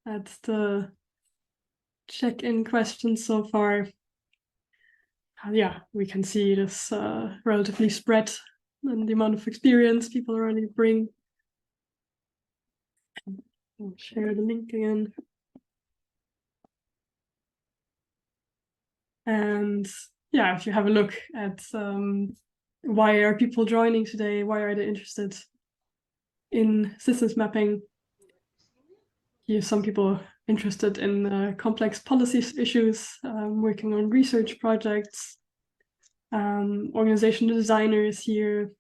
at the check-in questions so far. Yeah, we can see this relatively spread and the amount of experience people already bring. I'll share the link again. And yeah, if you have a look at why are people joining today, why are they interested in systems mapping? Here's some people interested in complex policy issues, working on research projects. Organizational designers here,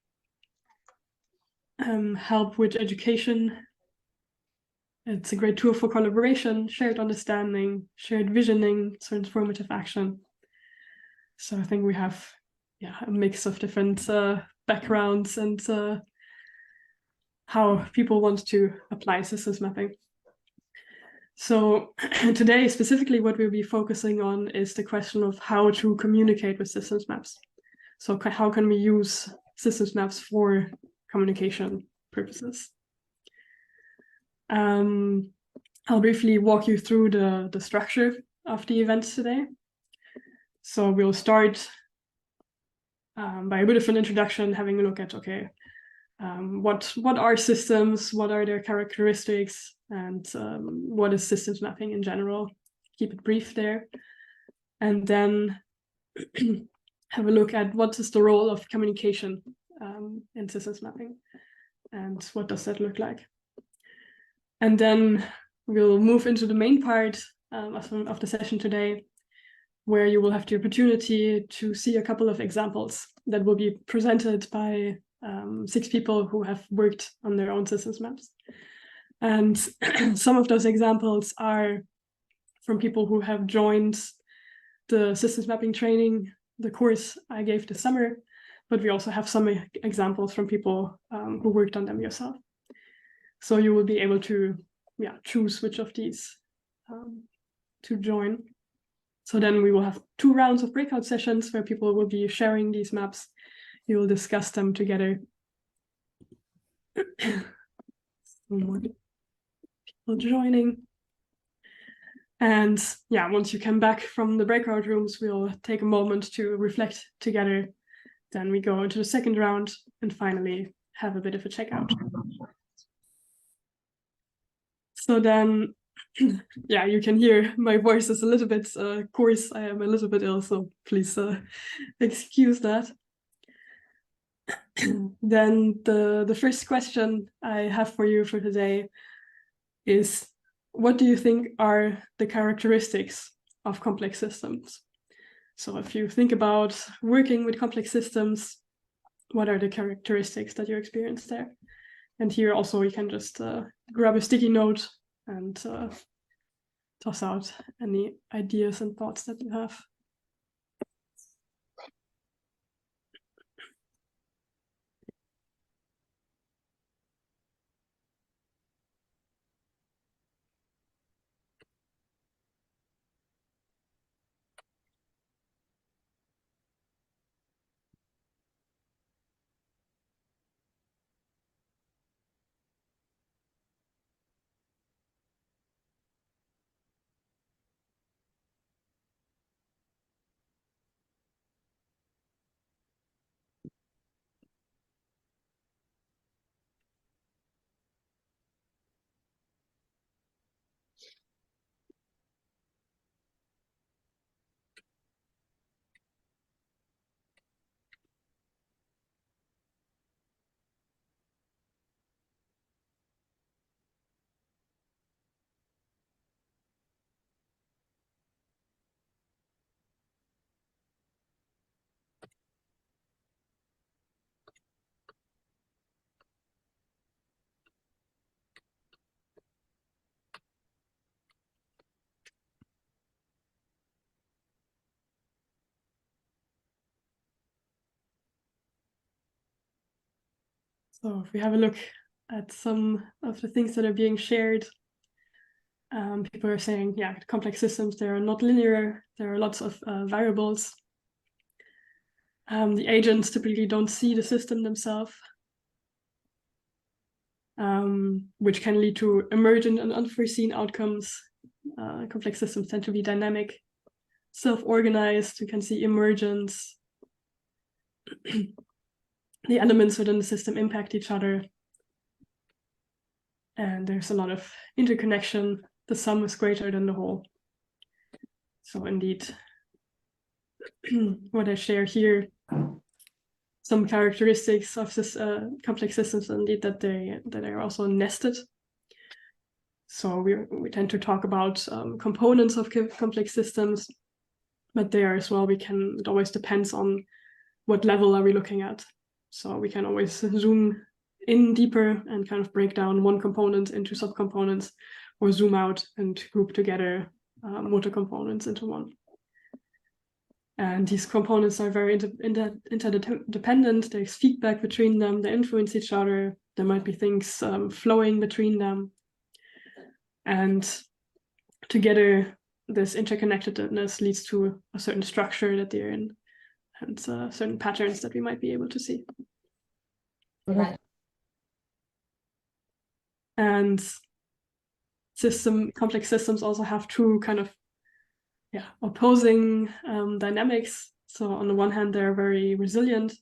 help with education. It's a great tool for collaboration, shared understanding, shared visioning, transformative action. So I think we have a mix of different backgrounds and how people want to apply systems mapping. So today, specifically, what we'll be focusing on is the question of how to communicate with systems maps. So how can we use systems maps for communication purposes? I'll briefly walk you through the structure of the event today. So we'll start by a bit of an introduction, having a look at, what are systems, what are their characteristics, and what is systems mapping in general. Keep it brief there. And then have a look at what is the role of communication in systems mapping, and what does that look like. And then we'll move into the main part of the session today, where you will have the opportunity to see a couple of examples that will be presented by 6 people who have worked on their own systems maps. And some of those examples are from people who have joined the systems mapping training, the course I gave this summer, but we also have some examples from people who worked on them yourself. So you will be able to choose which of these to join. So then we will have 2 rounds of breakout sessions where people will be sharing these maps. You will discuss them together. Some more people joining. And once you come back from the breakout rooms, we'll take a moment to reflect together. Then we go into the second round and finally have a bit of a checkout. So then, you can hear my voice is a little bit coarse. I am a little bit ill, so please excuse that. Then the first question I have for you for today is, what do you think are the characteristics of complex systems? So if you think about working with complex systems, what are the characteristics that you experience there? And here also you can just grab a sticky note and toss out any ideas and thoughts that you have. So if we have a look at some of the things that are being shared, people are saying, complex systems, they are not linear. There are lots of variables. The agents typically don't see the system themselves. which can lead to emergent and unforeseen outcomes. Complex systems tend to be dynamic, self-organized. We can see emergence. The elements within the system impact each other. And there's a lot of interconnection. The sum is greater than the whole. So indeed, what I share here, some characteristics of this complex systems, indeed, that they are also nested. So we tend to talk about components of complex systems, but there as well, it always depends on what level are we looking at. So we can always zoom in deeper and kind of break down one component into subcomponents, or zoom out and group together motor components into one. And these components are very interdependent. There's feedback between them. They influence each other. There might be things flowing between them. And together, this interconnectedness leads to a certain structure that they're in, and certain patterns that we might be able to see. Right. And complex systems also have two kind of opposing dynamics. So on the one hand, they're very resilient.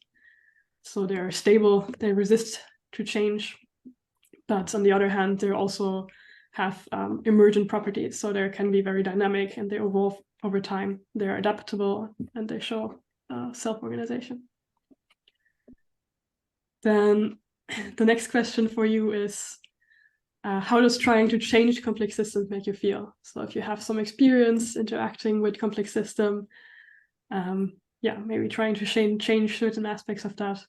So they're stable, they resist to change. But on the other hand, they also have emergent properties. So they can be very dynamic and they evolve over time. They're adaptable and they show self-organization. Then the next question for you is, how does trying to change complex systems make you feel? So if you have some experience interacting with complex system, maybe trying to change certain aspects of that.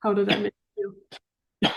How did that make you feel?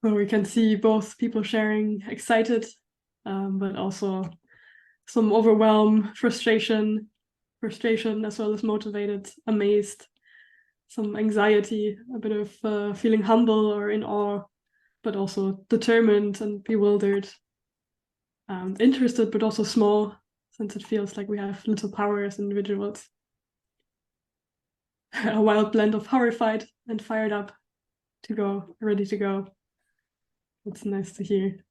So we can see both people sharing excited, but also some overwhelm, frustration as well as motivated, amazed, some anxiety, a bit of feeling humble or in awe, but also determined and bewildered, interested, but also small, since it feels like we have little power as individuals. A wild blend of horrified and fired up to go, ready to go. It's nice to hear.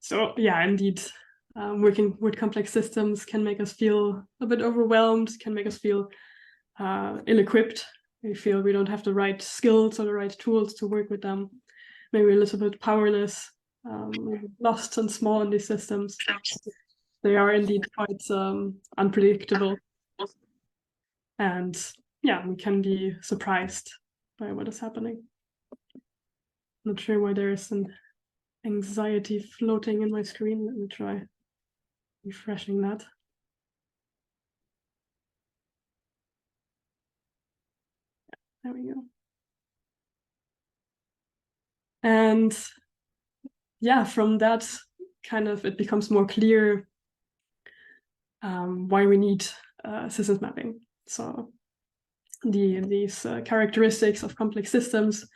So yeah, indeed, working with complex systems can make us feel a bit overwhelmed, can make us feel ill-equipped. We feel we don't have the right skills or the right tools to work with them. Maybe a little bit powerless, lost and small in these systems. They are indeed quite unpredictable. And yeah, we can be surprised by what is happening. Not sure why there is an anxiety floating in my screen. Let me try refreshing that. There we go. And yeah, from that kind of, it becomes more clear why we need systems mapping. So these characteristics of complex systems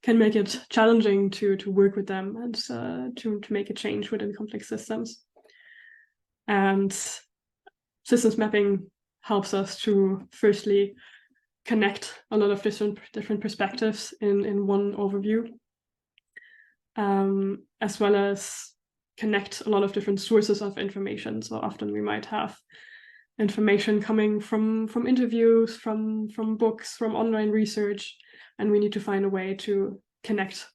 can make it challenging to work with them and to make a change within complex systems. And systems mapping helps us to firstly connect a lot of different perspectives in one overview, as well as connect a lot of different sources of information. So often we might have information coming from interviews, from books, from online research, and we need to find a way to connect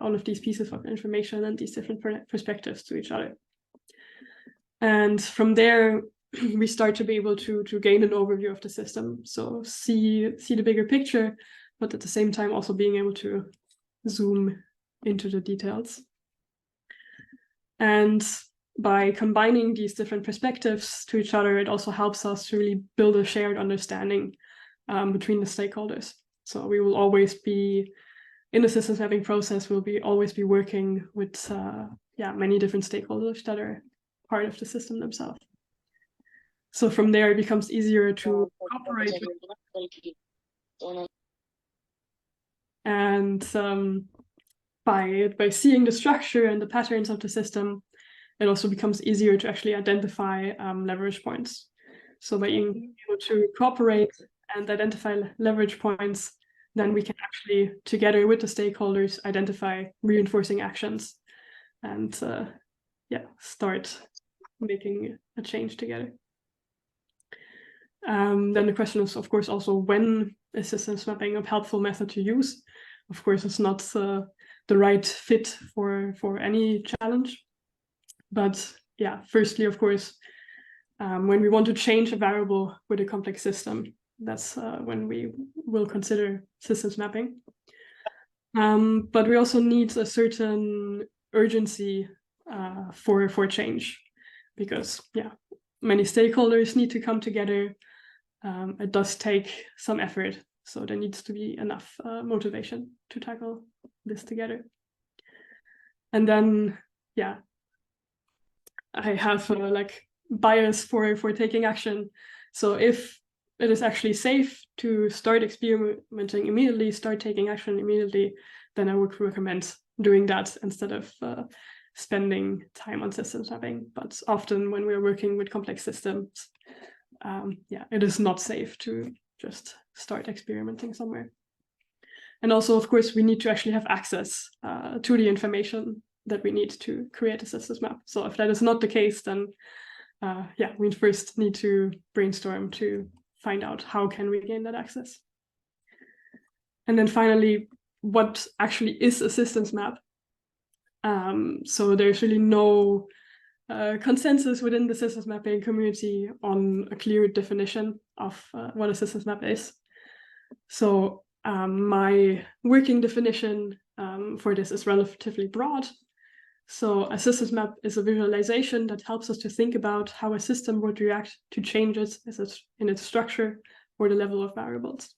all of these pieces of information and these different perspectives to each other. And from there, we start to be able to gain an overview of the system. So see the bigger picture, but at the same time also being able to zoom into the details. And by combining these different perspectives to each other, it also helps us to really build a shared understanding between the stakeholders. So we will always be, in the systems mapping process, we'll always be working with many different stakeholders that are part of the system themselves. So from there, it becomes easier to cooperate with. And by seeing the structure and the patterns of the system, it also becomes easier to actually identify leverage points. So by being able to cooperate and identify leverage points, then we can actually, together with the stakeholders, identify reinforcing actions and start making a change together. Then the question is, of course, also when is systems mapping a helpful method to use? Of course, it's not the right fit for any challenge. But yeah, firstly, of course, when we want to change a variable with a complex system, that's when we will consider systems mapping. But we also need a certain urgency for change, because many stakeholders need to come together. It does take some effort, so there needs to be enough motivation to tackle this together. And then, I have bias for taking action. So if it is actually safe to start experimenting immediately, start taking action immediately, then I would recommend doing that instead of spending time on systems mapping. But often when we're working with complex systems, it is not safe to just start experimenting somewhere. And also, of course, we need to actually have access to the information that we need to create a systems map. So if that is not the case, then we first need to brainstorm to find out how can we gain that access. And then finally, what actually is a systems map? So there's really no consensus within the systems mapping community on a clear definition of what a systems map is. So my working definition for this is relatively broad. So a systems map is a visualization that helps us to think about how a system would react to changes in its structure or the level of variables.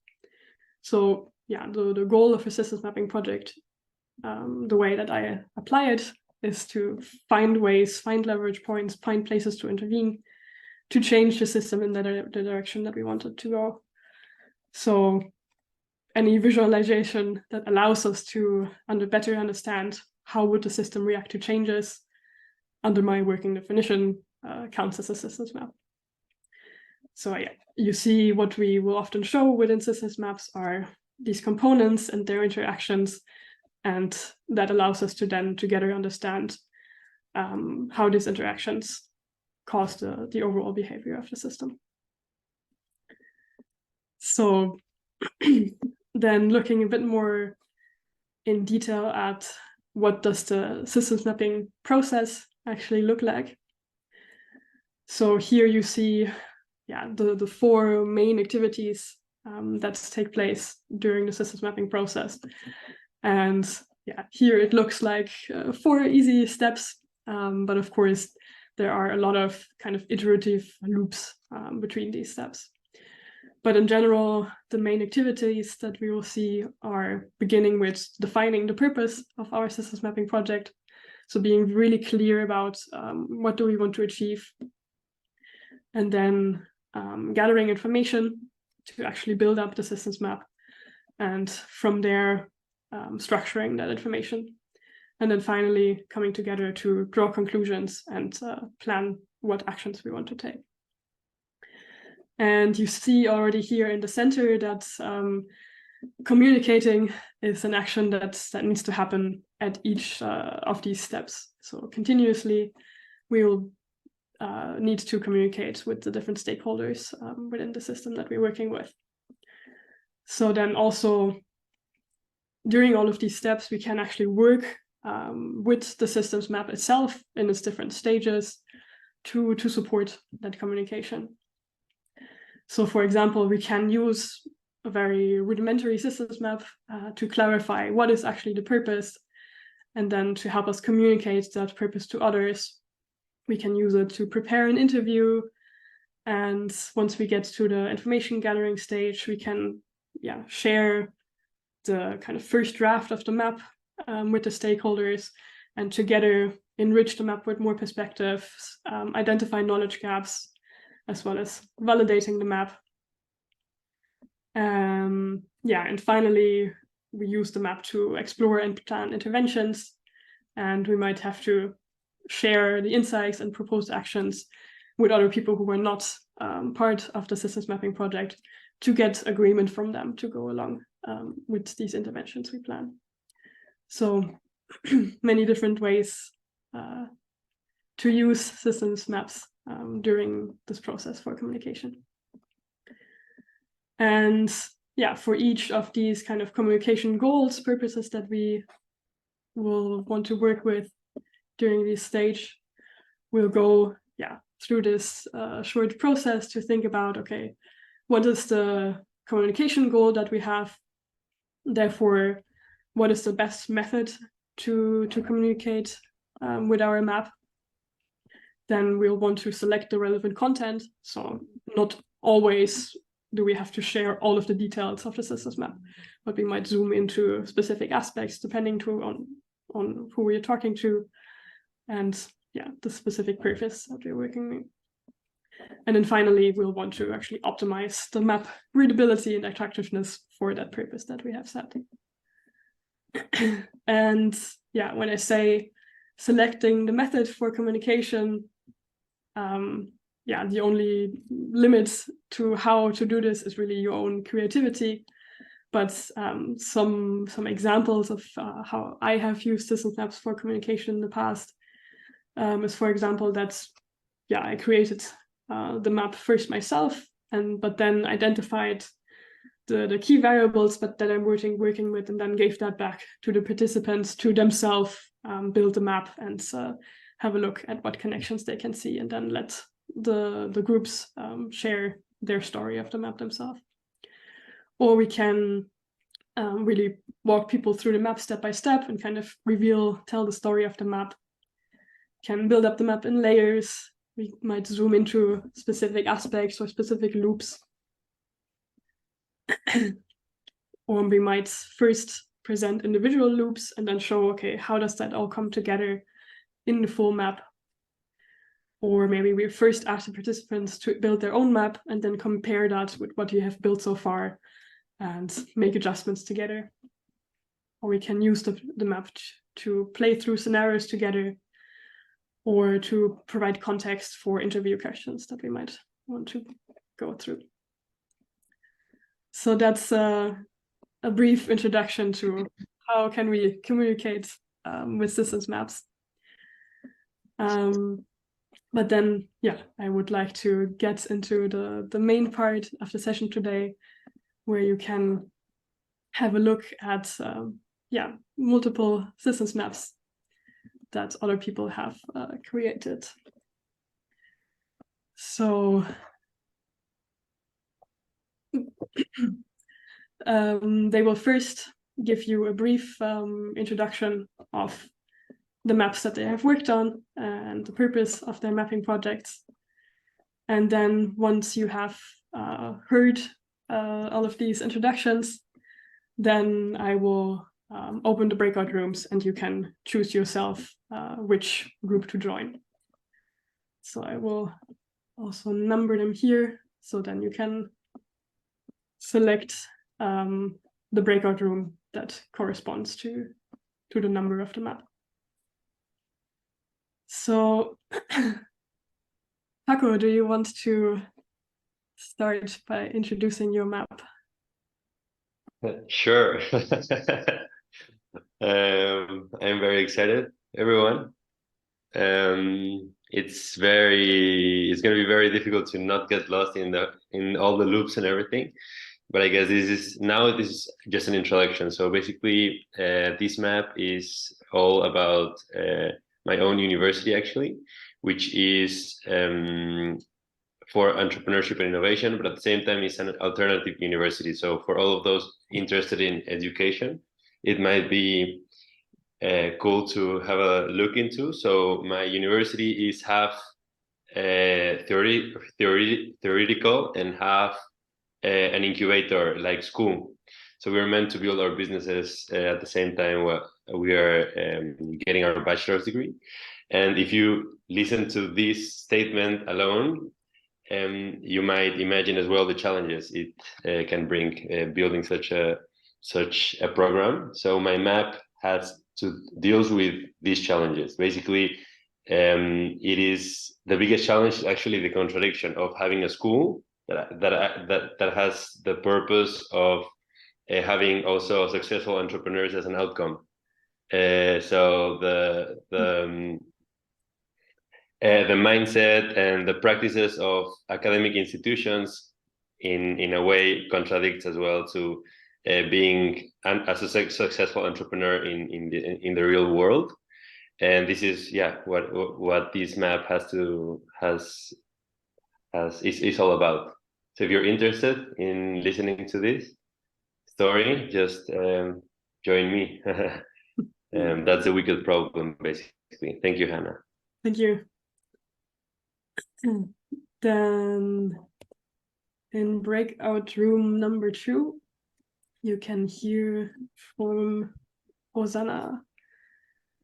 So the goal of a systems mapping project, the way that I apply it, is to find ways, find leverage points, find places to intervene, to change the system in the direction that we want it to go. So any visualization that allows us to better understand how would the system react to changes, under my working definition, counts as a systems map. So you see what we will often show within systems maps are these components and their interactions, and that allows us to then together understand how these interactions cause the overall behavior of the system. So then looking a bit more in detail at what does the systems mapping process actually look like. So here you see the four main activities that take place during the systems mapping process. And here it looks like 4 easy steps, but of course there are a lot of kind of iterative loops between these steps. But in general, the main activities that we will see are beginning with defining the purpose of our systems mapping project. So being really clear about what do we want to achieve, and then gathering information to actually build up the systems map, and from there structuring that information, and then finally coming together to draw conclusions and plan what actions we want to take. And you see already here in the center that communicating is an action that needs to happen at each of these steps. So continuously, we will need to communicate with the different stakeholders within the system that we're working with. So then also during all of these steps, we can actually work with the systems map itself in its different stages to support that communication. So for example, we can use a very rudimentary systems map to clarify what is actually the purpose, and then to help us communicate that purpose to others. We can use it to prepare an interview, and once we get to the information gathering stage, we can share the kind of first draft of the map with the stakeholders, and together enrich the map with more perspectives, identify knowledge gaps, as well as validating the map. And finally, we use the map to explore and plan interventions, and we might have to share the insights and proposed actions with other people who were not part of the systems mapping project to get agreement from them to go along with these interventions we plan. So many different ways to use systems maps during this process for communication. And for each of these kind of communication goals, purposes that we will want to work with during this stage, we'll go through this short process to think about, okay, what is the communication goal that we have? Therefore, what is the best method to communicate with our map? Then we'll want to select the relevant content. So not always do we have to share all of the details of the systems map, but we might zoom into specific aspects depending on who we're talking to and the specific purpose that we're working with. And then finally, we'll want to actually optimize the map readability and attractiveness for that purpose that we have set. And when I say selecting the method for communication, the only limit to how to do this is really your own creativity. But some examples of how I have used systems maps for communication in the past is, for example, that I created the map first myself, but then identified the key variables that I'm working with, and then gave that back to the participants to themselves build the map and have a look at what connections they can see, and then let the groups share their story of the map themselves. Or we can really walk people through the map step by step and kind of tell the story of the map. Can build up the map in layers. We might zoom into specific aspects or specific loops. Or we might first present individual loops and then show, okay, how does that all come together in the full map? Or maybe we first ask the participants to build their own map and then compare that with what you have built so far and make adjustments together. Or we can use the map to play through scenarios together, or to provide context for interview questions that we might want to go through. So that's a brief introduction to how can we communicate with systems maps. But then, I would like to get into the main part of the session today, where you can have a look at multiple systems maps that other people have created. So they will first give you a brief introduction of the maps that they have worked on and the purpose of their mapping projects. And then once you have heard all of these introductions, then I will open the breakout rooms and you can choose yourself which group to join. So I will also number them here, so then you can select the breakout room that corresponds to the number of the map. So Paco, do you want to start by introducing your map? Sure. I'm very excited, everyone. it's going to be very difficult to not get lost in all the loops and everything. But I guess this is just an introduction. So basically, this map is all about my own university, actually, which is for entrepreneurship and innovation, but at the same time, it's an alternative university. So for all of those interested in education, it might be cool to have a look into. So my university is half theoretical and half an incubator like school. So we're meant to build our businesses at the same time while we are getting our bachelor's degree. And if you listen to this statement alone, you might imagine as well the challenges it can bring building such a program. So my map deals with these challenges. Basically, it is the biggest challenge is actually the contradiction of having a school that has the purpose of having also successful entrepreneurs as an outcome. So the mindset and the practices of academic institutions in a way contradicts as well to being a successful entrepreneur in the real world. And this is what this map is all about. So if you're interested in listening to this story, just join me. That's the wicked problem, basically. Thank you, Hannah. Thank you. Then in breakout room number 2, you can hear from Hosanna.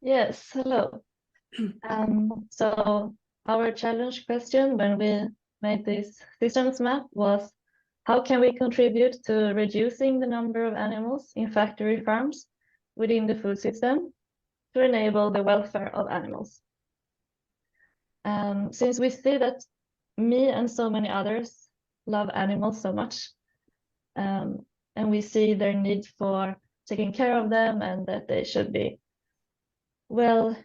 Yes, hello. So our challenge question when we made this systems map was, how can we contribute to reducing the number of animals in factory farms within the food system to enable the welfare of animals? Since we see that me and so many others love animals so much, and we see their need for taking care of them and that they should be well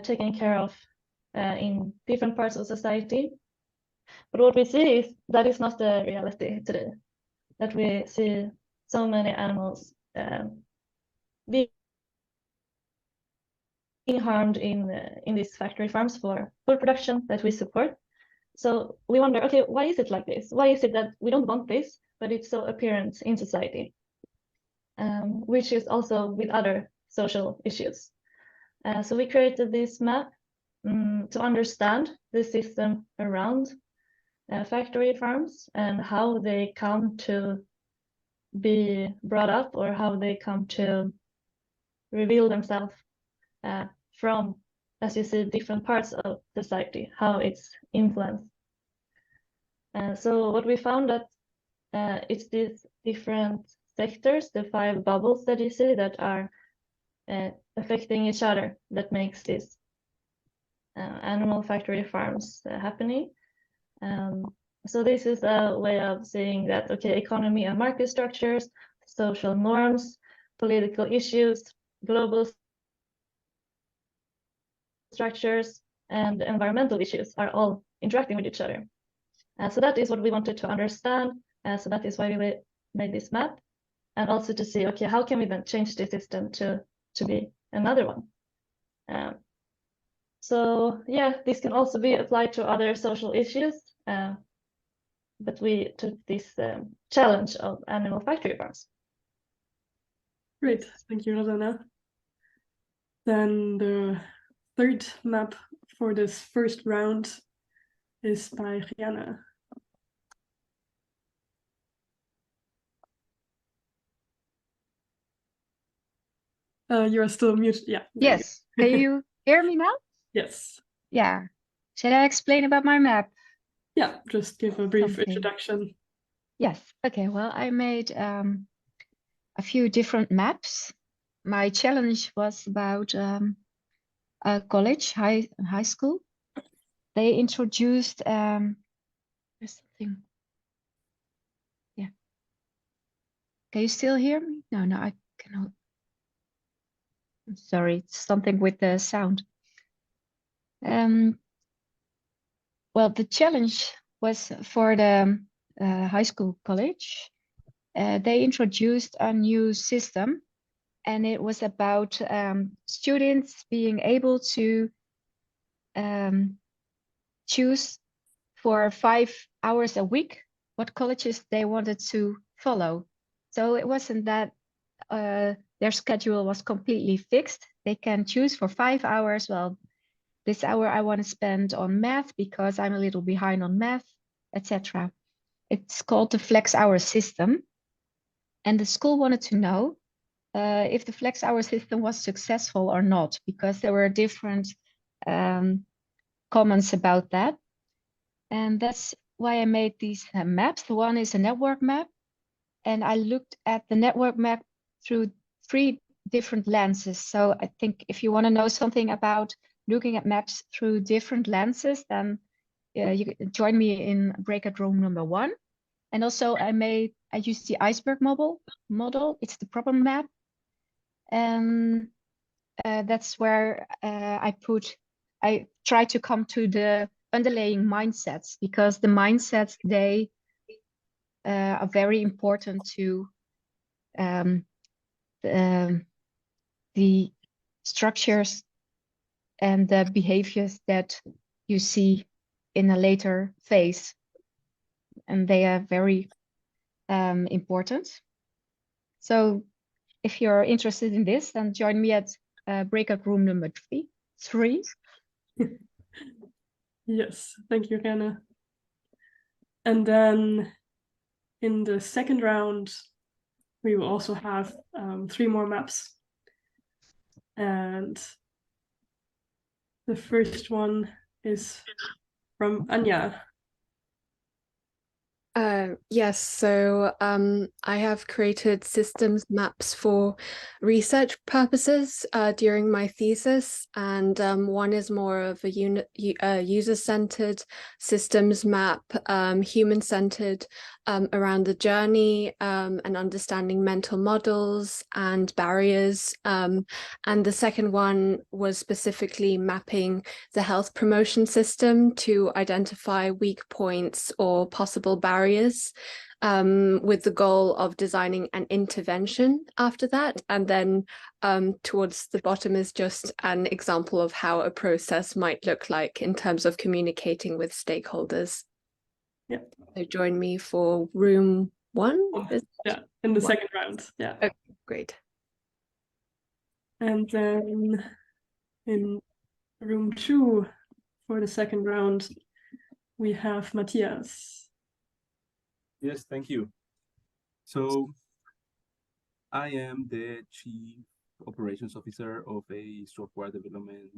taken care of in different parts of society. But what we see is that is not the reality today, that we see so many animals being harmed in these factory farms for food production that we support. So we wonder, okay, why is it like this? Why is it that we don't want this, but it's so apparent in society, which is also with other social issues. So we created this map to understand the system around factory farms and how they come to be brought up, or how they come to reveal themselves from, as you see, different parts of society, how it's influenced. So what we found that it's these different sectors, the 5 bubbles that you see, that are affecting each other, that makes this animal factory farms happening. So this is a way of saying that, okay, economy and market structures, social norms, political issues, global structures, and environmental issues are all interacting with each other. So that is what we wanted to understand. So that is why we made this map, and also to see, okay, how can we then change the system to be another one? So yeah, this can also be applied to other social issues, but we took this challenge of animal factory farms. Great, thank you, Rosanna. Then the 3rd map for this first round is by Rihanna. You are still muted. Yeah. Yes. Can you hear me now? Yes. Yeah. Shall I explain about my map? Yeah, just give a brief Something. introduction. Yes. Okay. Well, I made a few different maps. My challenge was about a college, high school. They introduced there's something. Yeah. Can you still hear me? No, I cannot. I'm sorry, it's something with the sound. Well, the challenge was for the high school college. They introduced a new system, and it was about students being able to choose for 5 hours a week what colleges they wanted to follow. So it wasn't that their schedule was completely fixed. They can choose for 5 hours. Well, this hour I want to spend on math because I'm a little behind on math, etc. It's called the flex hour system. And the school wanted to know if the flex hour system was successful or not, because there were different comments about that. And that's why I made these maps. The one is a network map. And I looked at the network map through 3 different lenses. So I think if you want to know something about looking at maps through different lenses, then you can join me in breakout room number 1. And also I used the iceberg model. It's the problem map. And that's where I try to come to the underlying mindsets, because the mindsets, they are very important to the structures and the behaviors that you see in a later phase. And they are very important. So if you're interested in this, then join me at breakout room number 3. Yes, thank you, Hannah. And then in the second round, we will also have 3 more maps. And the first one is from Anya. Yes, so I have created systems maps for research purposes during my thesis, and one is more of a user-centered systems map, human-centered, around the journey and understanding mental models and barriers. And the second one was specifically mapping the health promotion system to identify weak points or possible barriers, with the goal of designing an intervention after that. And then towards the bottom is just an example of how a process might look like in terms of communicating with stakeholders. Yeah. So join me for room 1. Yeah, in the second round. Yeah. Okay, great. And then in room 2 for the second round, we have Matthias. Yes, thank you. So I am the Chief Operations Officer of a software development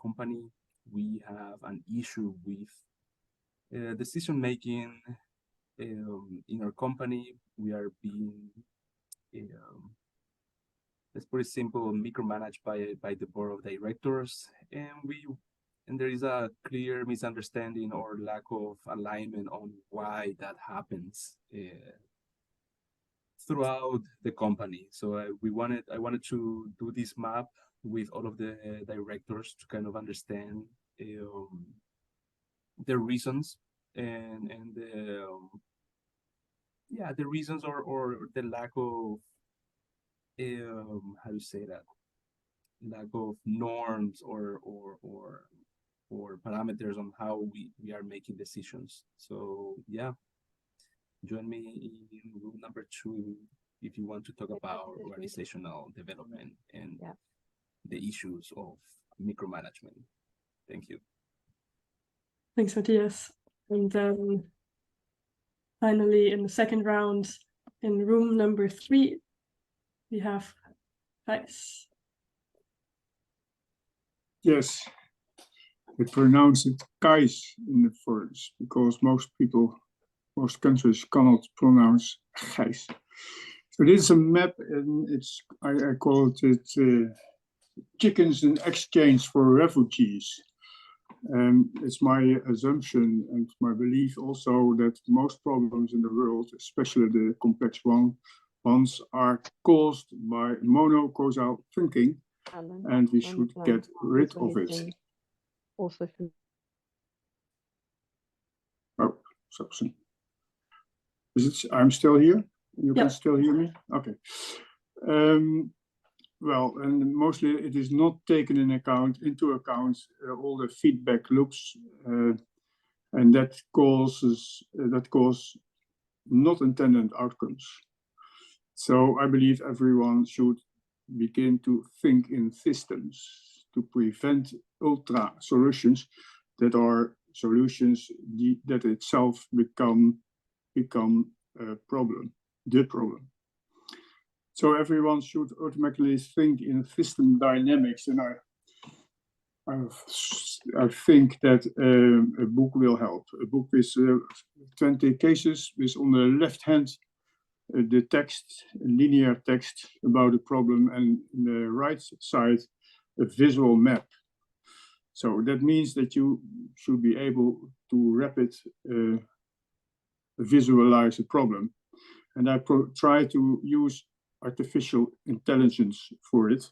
company. We have an issue with decision making in our company. We are being, let's put it simple, micromanaged by the board of directors, and there is a clear misunderstanding or lack of alignment on why that happens throughout the company. So I wanted to do this map with all of the directors to kind of understand the reasons and the reasons or the lack of how to say that, lack of norms or parameters on how we are making decisions. So yeah, join me in room number 2 if you want to talk about organizational development and the issues of micromanagement. Thank you. Thanks, Matthias. And then finally, in the second round, in room number 3, we have Thijs. Yes, we pronounce it Kais in the first because most countries cannot pronounce Gijs. So this is a map, and I call it chickens in exchange for refugees. It's my assumption and my belief also that most problems in the world, especially the complex ones, are caused by monocausal thinking, and we should get rid of it. something. Is it? I'm still here. You Yeah. can still hear me. Okay. Well, and mostly it is not taken into account all the feedback loops, and that causes not intended outcomes. So I believe everyone should begin to think in systems to prevent ultra solutions that are solutions that itself become a problem, the problem. So everyone should automatically think in system dynamics, and I think that a book will help. A book with 20 cases, with on the left hand the text, linear text about the problem, and on the right side a visual map. So that means that you should be able to rapid visualize a problem. And I try to use artificial intelligence for it.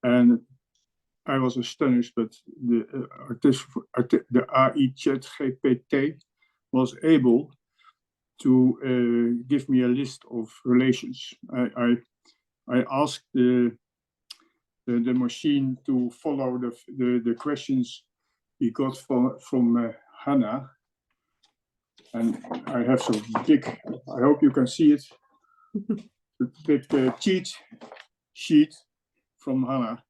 And I was astonished, but the AI chat GPT was able to give me a list of relations. I asked the machine to follow the questions we got from Hannah. And I have some big, I hope you can see it, big cheat sheet from Hannah.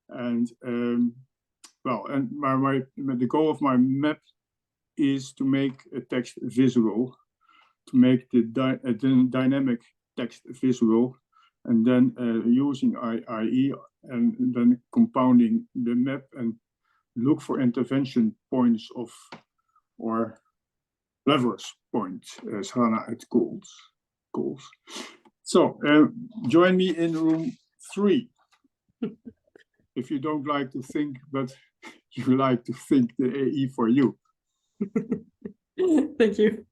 And well, and the goal of my map is to make a text visible, to make the dynamic text visible, and then using IE and then compounding the map and look for intervention points or leverage points, as Hannah it calls. So join me in room 3. If you don't like to think, but you like to think the AE for you. Thank you.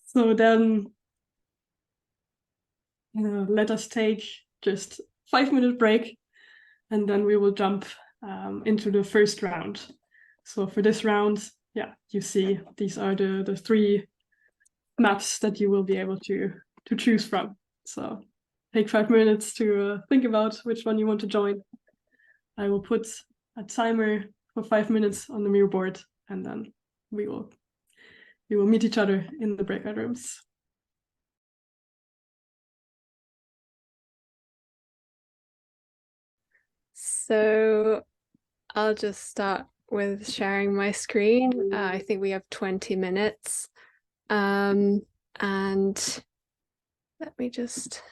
So then let us take just 5-minute break, and then we will jump into the first round. So for this round, yeah, you see these are the 3 maps that you will be able to choose from. So take 5 minutes to think about which one you want to join. I will put a timer for 5 minutes on the Miro board, and then we will meet each other in the breakout rooms. So I'll just start with sharing my screen. I think we have 20 minutes. And let me just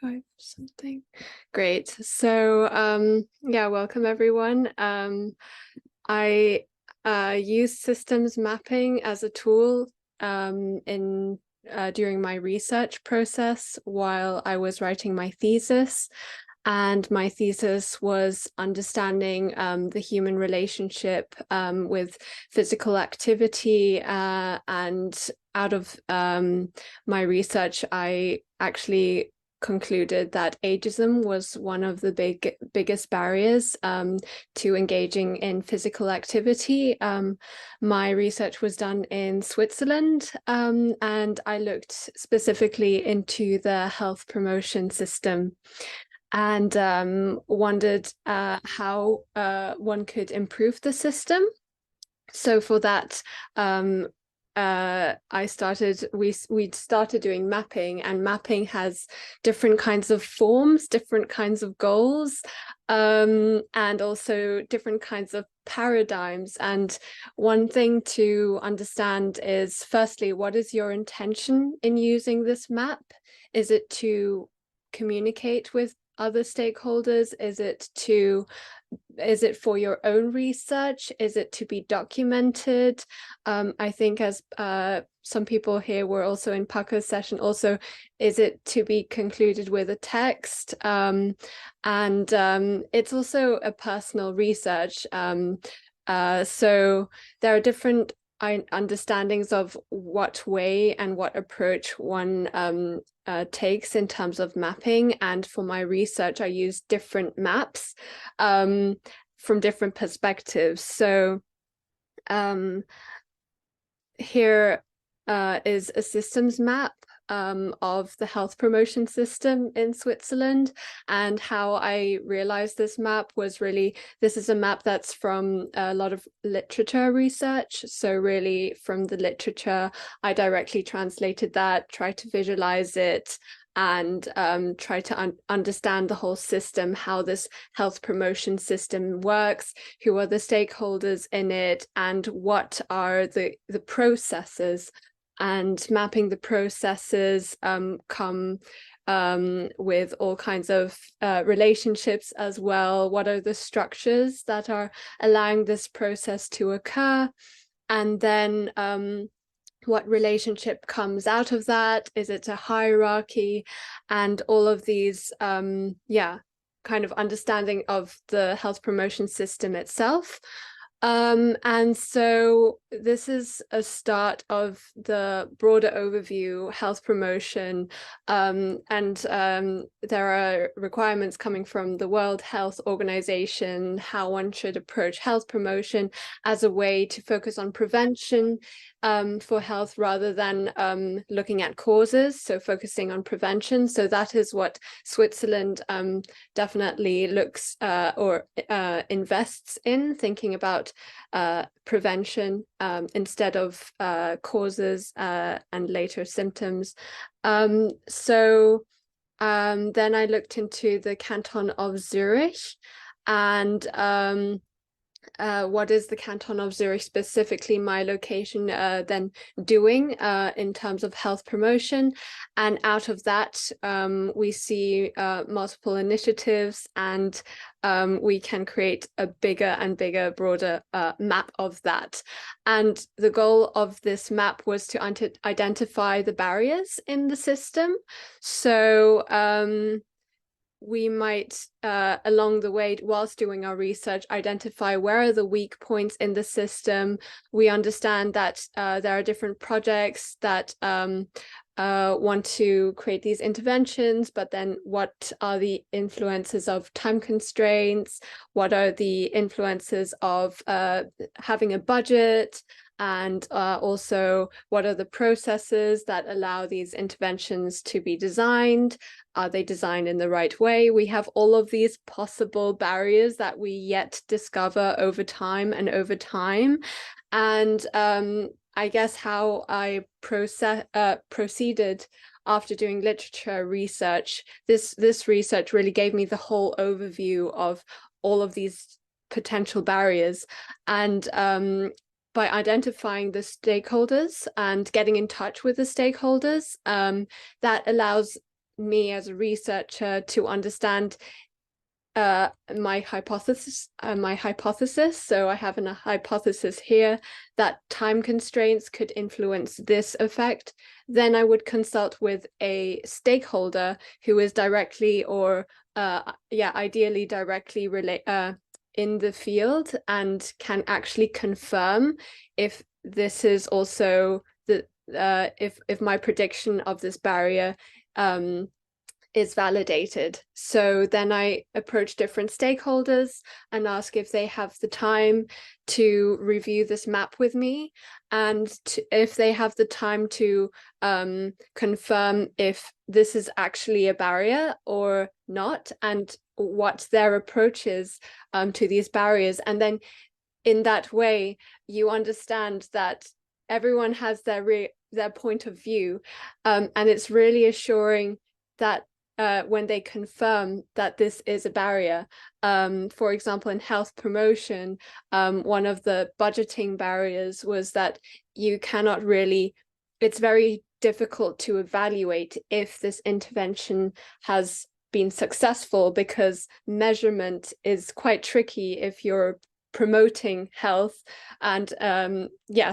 go something. Great. So yeah, welcome everyone. I use systems mapping as a tool during my research process while I was writing my thesis. And my thesis was understanding the human relationship with physical activity. And out of my research, I actually concluded that ageism was one of the biggest barriers to engaging in physical activity. My research was done in Switzerland, and I looked specifically into the health promotion system, and wondered how one could improve the system. So for that, we started doing mapping, and mapping has different kinds of forms, different kinds of goals, and also different kinds of paradigms. And one thing to understand is, firstly, what is your intention in using this map? Is it to communicate with other stakeholders? Is it for your own research? Is it to be documented? I think, as some people here were also in Paco's session, also, is it to be concluded with a text? And it's also a personal research. So there are different understandings of what way and what approach one takes in terms of mapping. And for my research, I use different maps from different perspectives. So Here is a systems map of the health promotion system in Switzerland. And how I realized this map was really, this is a map that's from a lot of literature research. So really from the literature, I directly translated that, tried to visualize it, and try to understand the whole system, how this health promotion system works, who are the stakeholders in it, and what are the processes. And mapping the processes come with all kinds of relationships as well. What are the structures that are allowing this process to occur? And then what relationship comes out of that? Is it a hierarchy? And all of these, kind of understanding of the health promotion system itself. And so this is a start of the broader overview, health promotion, and there are requirements coming from the World Health Organization, how one should approach health promotion as a way to focus on prevention for health rather than looking at causes, so focusing on prevention. So that is what Switzerland definitely looks or invests in, thinking about prevention instead of causes and later symptoms. So then I looked into the canton of Zurich, and what is the canton of Zurich, specifically my location, then doing in terms of health promotion. And out of that, we see multiple initiatives, and we can create a bigger and bigger, broader map of that. And the goal of this map was to identify the barriers in the system. So we might, along the way, whilst doing our research, identify where are the weak points in the system. We understand that there are different projects that want to create these interventions, but then what are the influences of time constraints? What are the influences of having a budget? And also, what are the processes that allow these interventions to be designed? Are they designed in the right way? We have all of these possible barriers that we yet discover over time and over time. And I guess how I proceeded after doing literature research, this research really gave me the whole overview of all of these potential barriers. And by identifying the stakeholders and getting in touch with the stakeholders, that allows me as a researcher to understand my hypothesis. So I have a hypothesis here that time constraints could influence this effect. Then I would consult with a stakeholder who is directly or ideally directly in the field and can actually confirm if this is also the if my prediction of this barrier is validated. So then I approach different stakeholders and ask if they have the time to review this map with me, and if they have the time to confirm if this is actually a barrier or not, and what their approach is to these barriers. And then in that way, you understand that everyone has their point of view, and it's really assuring that when they confirm that this is a barrier. For example, in health promotion, one of the budgeting barriers was that you cannot really, it's very difficult to evaluate if this intervention has been successful, because measurement is quite tricky if you're promoting health. And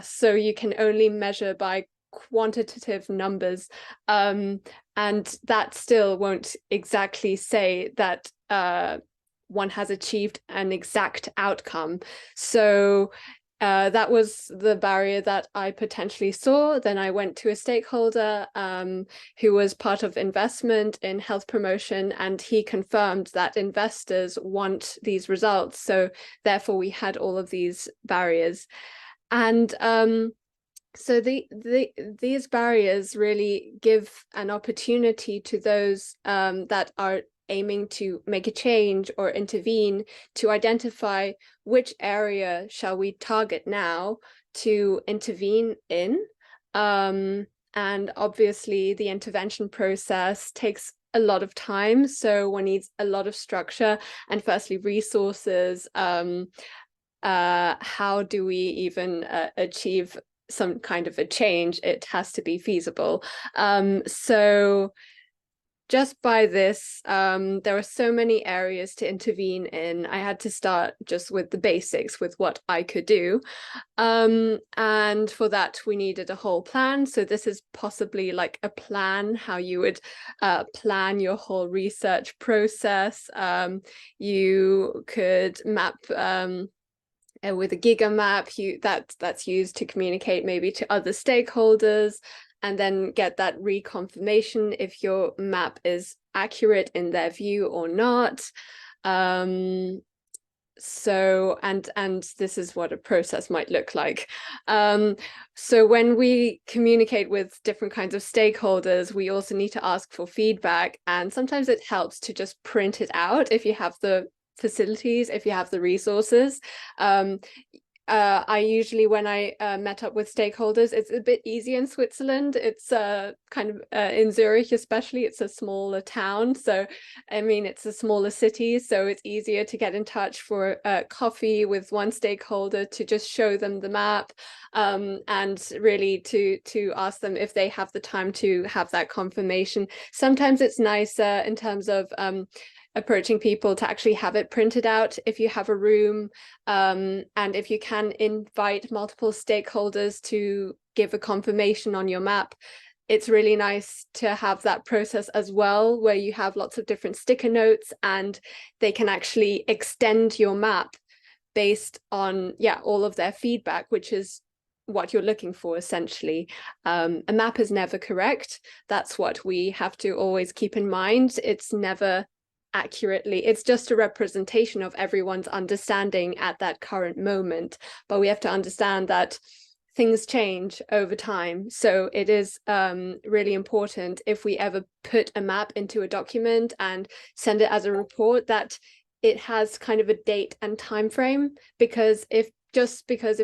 so you can only measure by quantitative numbers, and that still won't exactly say that one has achieved an exact outcome. So that was the barrier that I potentially saw. Then I went to a stakeholder who was part of investment in health promotion, and he confirmed that investors want these results. So therefore we had all of these barriers. And so these barriers really give an opportunity to those that are aiming to make a change or intervene to identify which area shall we target now to intervene in. And obviously the intervention process takes a lot of time, so one needs a lot of structure and firstly resources. How do we even achieve some kind of a change? It has to be feasible. So just by this, there are so many areas to intervene in. I had to start just with the basics, with what I could do. And for that, we needed a whole plan. So this is possibly like a plan, how you would plan your whole research process. You could map with a giga map that's used to communicate maybe to other stakeholders, and then get that reconfirmation if your map is accurate in their view or not. So and this is what a process might look like. So when we communicate with different kinds of stakeholders, we also need to ask for feedback, and sometimes it helps to just print it out if you have the facilities, if you have the resources. I usually, when I met up with stakeholders, it's a bit easier in Switzerland. It's kind of in Zurich especially, it's a smaller town. So, I mean, it's a smaller city, so it's easier to get in touch for coffee with one stakeholder to just show them the map, and really to ask them if they have the time to have that confirmation. Sometimes it's nicer in terms of approaching people to actually have it printed out if you have a room, and if you can invite multiple stakeholders to give a confirmation on your map. It's really nice to have that process as well, where you have lots of different sticker notes and they can actually extend your map based on all of their feedback, which is what you're looking for essentially. A map is never correct. That's what we have to always keep in mind. It's never accurately, it's just a representation of everyone's understanding at that current moment, but we have to understand that things change over time. So it is really important, if we ever put a map into a document and send it as a report, that it has kind of a date and time frame, because if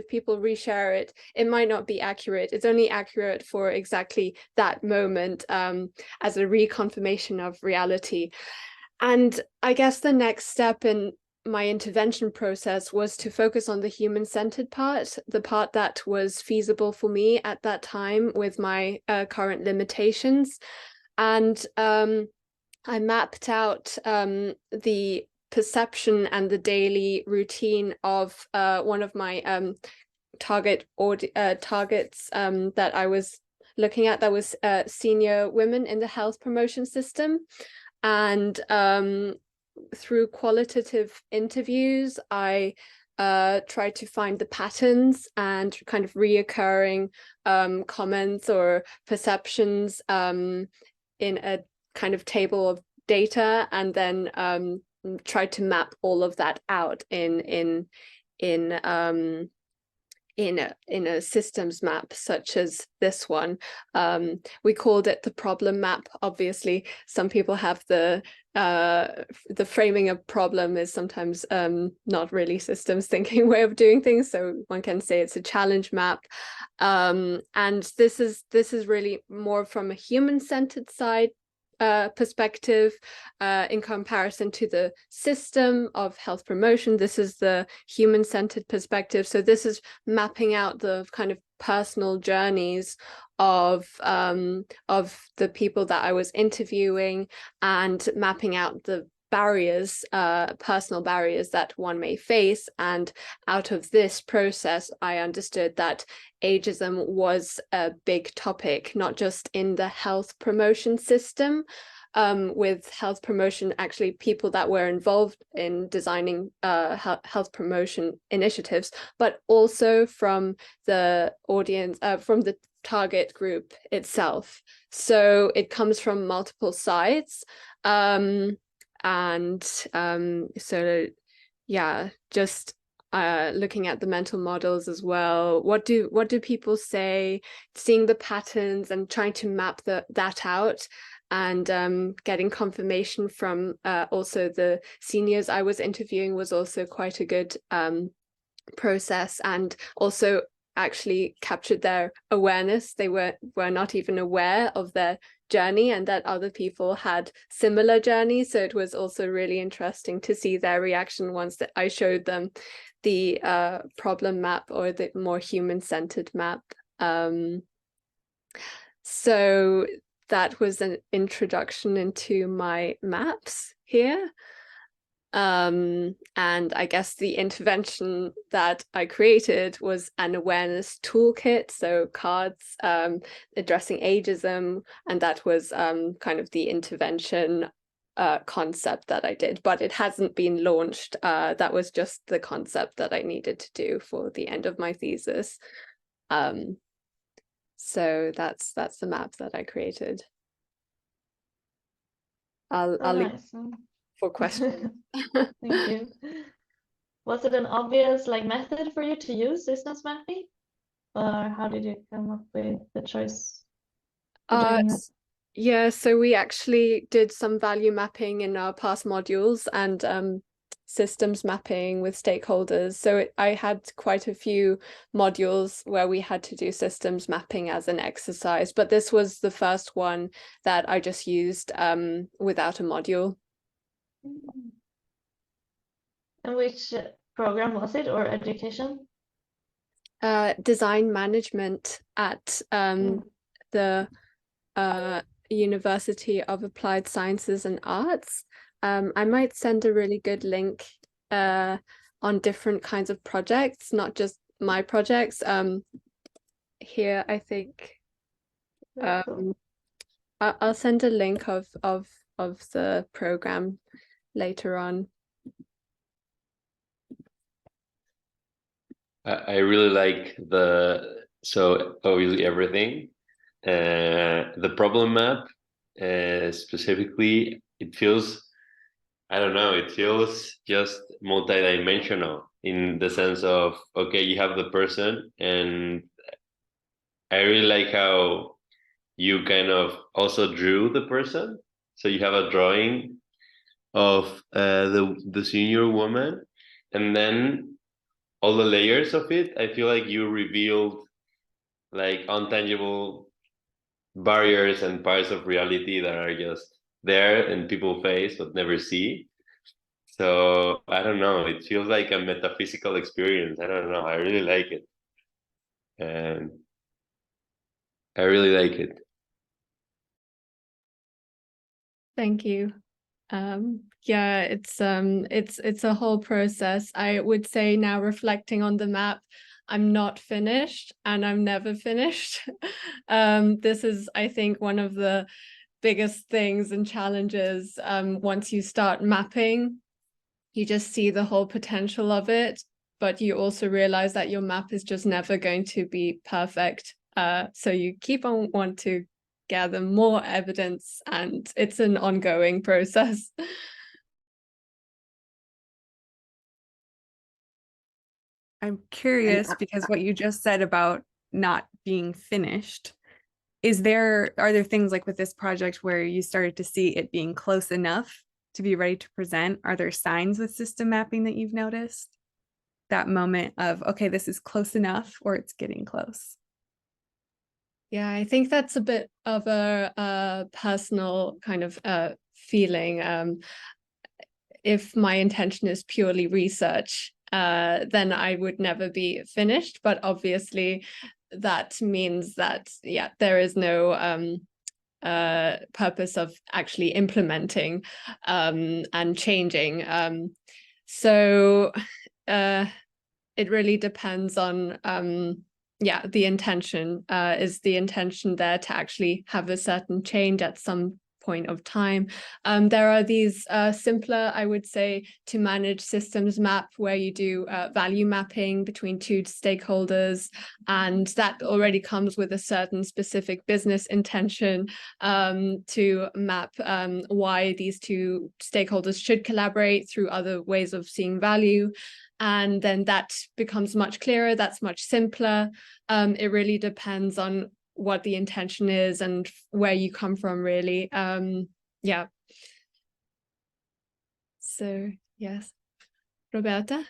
people reshare it, it might not be accurate. It's only accurate for exactly that moment, as a reconfirmation of reality. And I guess the next step in my intervention process was to focus on the human-centered part, the part that was feasible for me at that time with my current limitations. And I mapped out the perception and the daily routine of one of my targets that I was looking at, that was senior women in the health promotion system. And through qualitative interviews, I tried to find the patterns and kind of reoccurring comments or perceptions in a kind of table of data, and then tried to map all of that out in a systems map such as this one. We called it the problem map. Obviously, some people have the framing of problem is sometimes not really systems thinking way of doing things, so one can say it's a challenge map. And this is really more from a human-centered side perspective in comparison to the system of health promotion. This is the human-centered perspective. So this is mapping out the kind of personal journeys of the people that I was interviewing, and mapping out the barriers, personal barriers that one may face. And out of this process, I understood that ageism was a big topic, not just in the health promotion system, with health promotion, actually people that were involved in designing health promotion initiatives, but also from the audience, from the target group itself. So it comes from multiple sides. So yeah, just looking at the mental models as well. What do people say? Seeing the patterns and trying to map that out, and getting confirmation from also the seniors I was interviewing was also quite a good process, and also actually captured their awareness. They were not even aware of their journey and that other people had similar journeys. So it was also really interesting to see their reaction once that I showed them the problem map, or the more human-centered map. So that was an introduction into my maps here. And I guess the intervention that I created was an awareness toolkit, so cards addressing ageism, and that was kind of the intervention concept that I did, but it hasn't been launched. That was just the concept that I needed to do for the end of my thesis. So that's the map that I created. I'll leave Nice. for questions. Thank you. Was it an obvious method for you to use systems mapping, or how did you come up with the choice for doing that? Yeah, so we actually did some value mapping in our past modules, and systems mapping with stakeholders. So I had quite a few modules where we had to do systems mapping as an exercise, but this was the first one that I just used without a module. And which program was it, or education? Design management at the University of Applied Sciences and Arts. I might send a really good link on different kinds of projects, not just my projects. Here, I think I'll send a link of the program later on. I really like so obviously everything. The problem map specifically, it feels, I don't know, it feels just multidimensional in the sense of, okay, you have the person, and I really like how you kind of also drew the person. So you have a drawing of the senior woman, and then all the layers of it, I feel like you revealed untangible barriers and parts of reality that are just there and people face but never see. So I don't know, it feels like a metaphysical experience. I don't know, I really like it. And I really like it. Thank you. Yeah, it's a whole process. I would say now, reflecting on the map, I'm not finished, and I'm never finished. This is, I think, one of the biggest things and challenges. Once you start mapping, you just see the whole potential of it, but you also realize that your map is just never going to be perfect. So you keep on want to gather more evidence, and it's an ongoing process. I'm curious, because what you just said about not being finished, are there things like with this project where you started to see it being close enough to be ready to present? Are there signs with system mapping that you've noticed? That moment of, okay, this is close enough, or it's getting close? Yeah, I think that's a bit of a personal kind of feeling. If my intention is purely research, then I would never be finished. But obviously, that means that, yeah, there is no purpose of actually implementing and changing. So it really depends on the intention. Is the intention there to actually have a certain change at some point of time? There are these simpler, I would say, to manage systems map where you do value mapping between two stakeholders, and that already comes with a certain specific business intention to map why these two stakeholders should collaborate through other ways of seeing value. and then that becomes much clearer, that's much simpler. It really depends on what the intention is and where you come from, really. Yeah. So, yes. Roberta?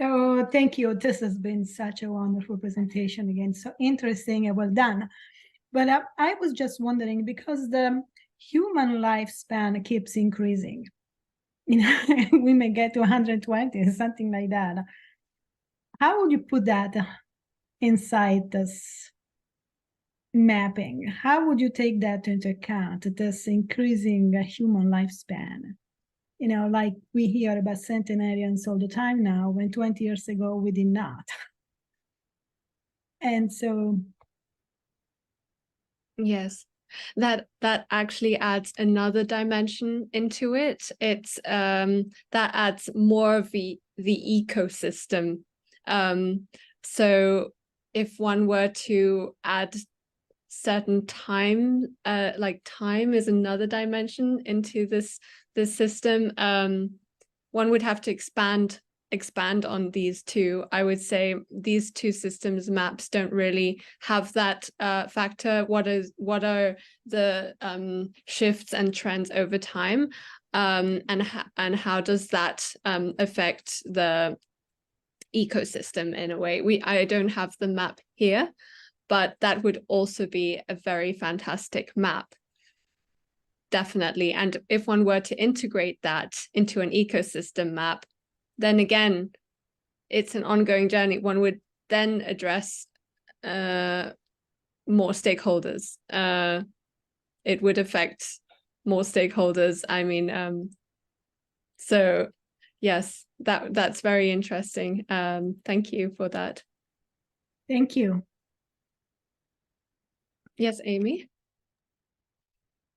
So thank you. This has been such a wonderful presentation again. So interesting and well done. But I was just wondering, because the human lifespan keeps increasing, you know, we may get to 120, something like that. How would you put that inside this mapping? How would you take that into account, this increasing human lifespan? You know, like we hear about centenarians all the time now, when 20 years ago we did not. And so, yes, that actually adds another dimension into it. It's that adds more of the ecosystem. So if one were to add certain time, like time is another dimension into this system, one would have to expand on these two. I would say these two systems maps don't really have that factor. What are the shifts and trends over time, and how does that affect the ecosystem in a way? I don't have the map here, but that would also be a very fantastic map. Definitely. And if one were to integrate that into an ecosystem map, then again, it's an ongoing journey. One would then address more stakeholders. It would affect more stakeholders. I mean, so yes, that's very interesting. Thank you for that. thank you. Yes, Amy?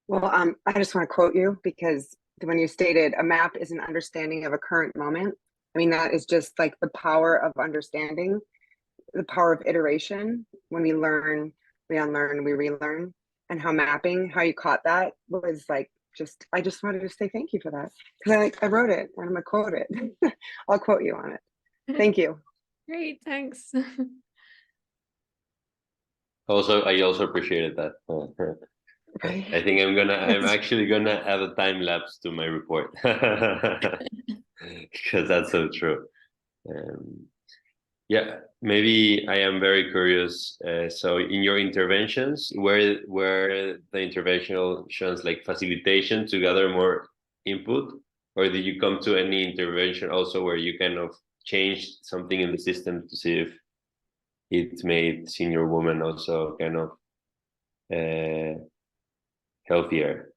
Well, I just want to quote you, because when you stated a map is an understanding of a current moment, I mean, that is just like the power of understanding, the power of iteration. When we learn, we unlearn, we relearn, and how mapping, how you caught that was like, I just wanted to say thank you for that, because I wrote it and I'm gonna quote it. I'll quote you on it. Thank you. Great, thanks. I also appreciated that. I think I'm actually gonna add a time lapse to my report because that's so true. Yeah, maybe I am very curious. So in your interventions, were the interventions like facilitation to gather more input, or did you come to any intervention also where you kind of changed something in the system to see if it made senior women also kind of healthier?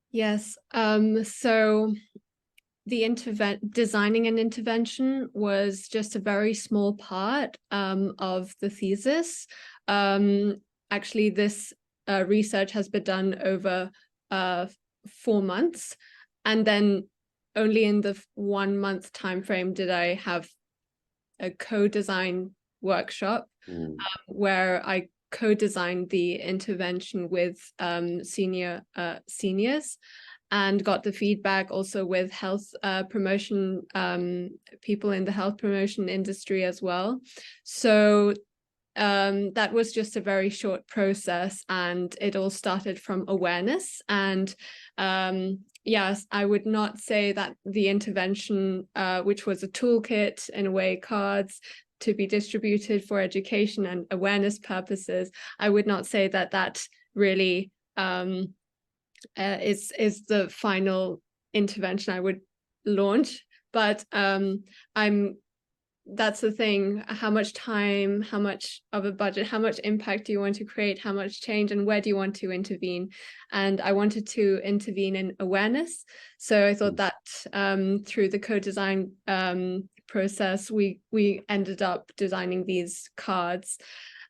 Yes. So the designing an intervention was just a very small part of the thesis. Actually, this research has been done over 4 months, and then only in the 1 month time frame did I have a co-design workshop where I co-designed the intervention with seniors, and got the feedback also with health promotion, people in the health promotion industry as well. So that was just a very short process, and it all started from awareness. And yes, I would not say that the intervention, which was a toolkit, in a way, cards to be distributed for education and awareness purposes, I would not say that that really is the final intervention I would launch. But that's the thing, how much time, how much of a budget, how much impact do you want to create, how much change, and where do you want to intervene? And I wanted to intervene in awareness. So I thought that through the co-design process, we ended up designing these cards.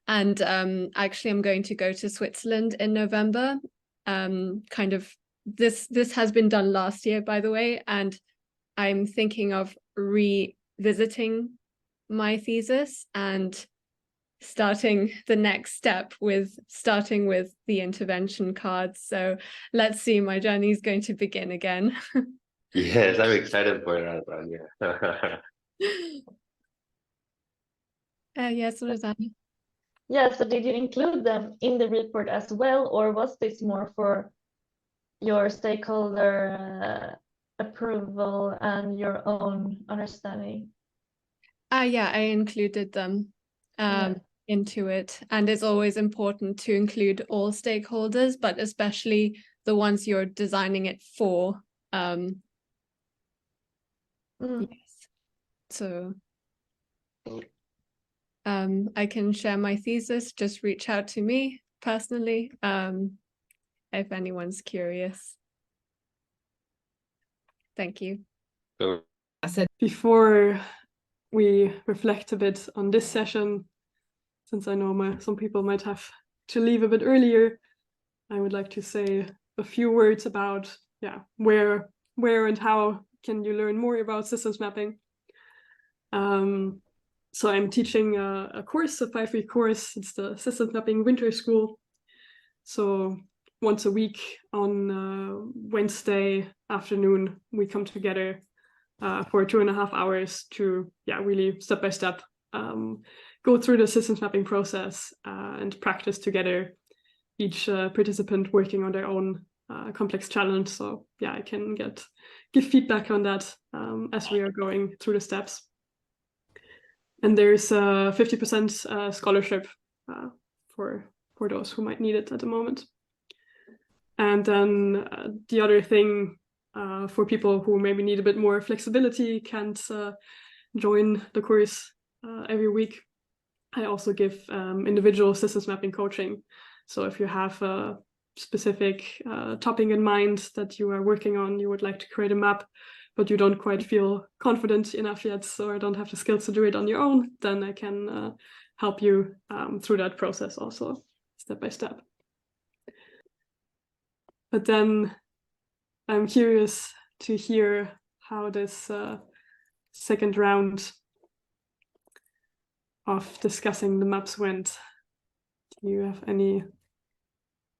And actually, I'm going to go to Switzerland in November. Kind of this has been done last year, by the way, and I'm thinking of revisiting my thesis and starting the next step with the intervention cards. So let's see, my journey is going to begin again. Yes, I'm excited for that one. Yeah. Yes, Rosanna. Yeah, so did you include them in the report as well, or was this more for your stakeholder approval and your own understanding? Yeah, I included them into it. And it's always important to include all stakeholders, but especially the ones you're designing it for. Yes. So I can share my thesis, just reach out to me personally if anyone's curious. Thank you. So, Before we reflect a bit on this session, since I know some people might have to leave a bit earlier, I would like to say a few words about where and how can you learn more about systems mapping. So I'm teaching a course, a 5-week course. It's the Systems Mapping Winter School. So once a week on Wednesday afternoon, we come together for 2.5 hours to really step by step go through the systems mapping process and practice together, each participant working on their own complex challenge. So I can give feedback on that as we are going through the steps. And there's a 50% scholarship for those who might need it at the moment. And then the other thing for people who maybe need a bit more flexibility, can't join the course every week, I also give individual systems mapping coaching. So if you have a specific topic in mind that you are working on, you would like to create a map, but you don't quite feel confident enough yet, or don't have the skills to do it on your own, then I can help you through that process also, step by step. But then I'm curious to hear how this second round of discussing the maps went. Do you have anything